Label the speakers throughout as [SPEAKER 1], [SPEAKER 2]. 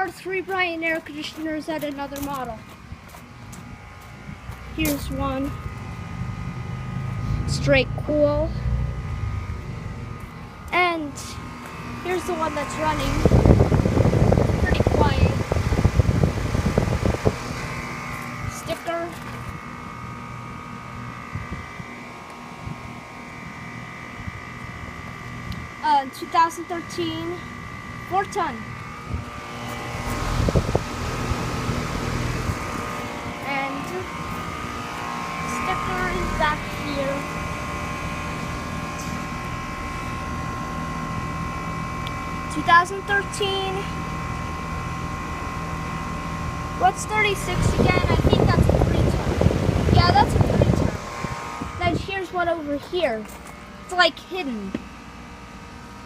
[SPEAKER 1] are 3 Bryant air conditioners at another model. Here's one. Straight cool. And here's the one that's running. Pretty quiet. Sticker. Uh, 2013 4-ton. And sticker is back here. (2013) What's 36 again? I think that's a 3-ton. Yeah, that's a 3-ton. Then here's one over here. It's like hidden.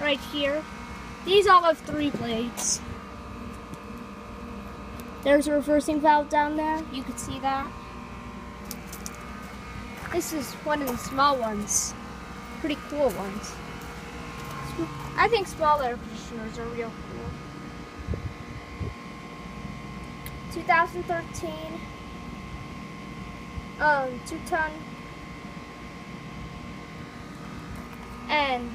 [SPEAKER 1] Right here. These all have 3 blades. There's a reversing valve down there. You can see that. This is one of the small ones. Pretty cool ones. I think small air conditioners are real cool. 2013 2-ton. And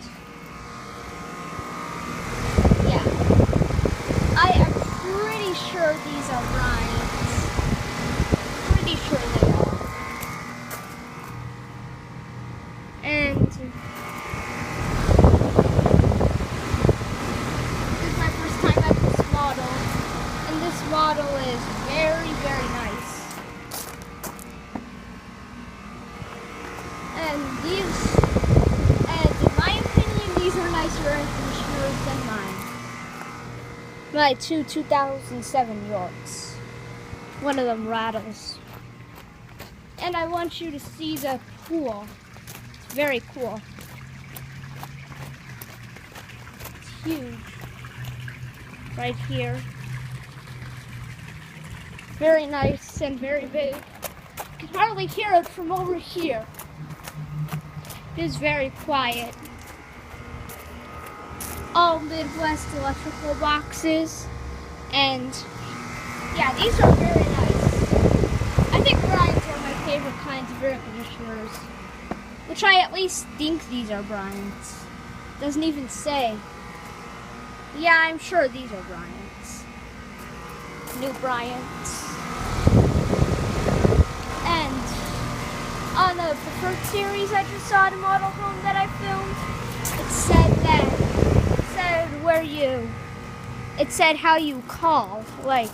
[SPEAKER 1] yeah, I am pretty sure these are Bryant's. Pretty sure they are. And this is my first time at this model. And this model is very, very nice. And in my opinion, these are nicer air conditioners than mine. My 2007 Yorks. One of them rattles. And I want you to see the pool. It's very cool. It's huge. Right here. Very nice and very big. You can hardly hear it from over here. It is very quiet. All Midwest electrical boxes, and yeah, these are very nice. I think Bryant's are my favorite kinds of air conditioners, which I at least think these are Bryant's. Doesn't even say. Yeah, I'm sure these are Bryant's. New Bryant's. And on the preferred series I just saw at a model home that I filmed, it said how you call, like,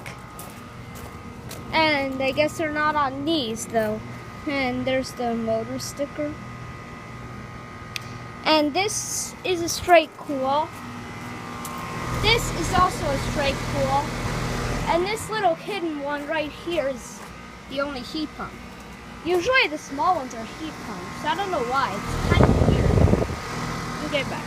[SPEAKER 1] and I guess they're not on these though. And there's the motor sticker. And this is a straight cool. This is also a straight cool. And this little hidden one right here is the only heat pump. Usually the small ones are heat pumps. I don't know why. It's kind of weird. We'll get back.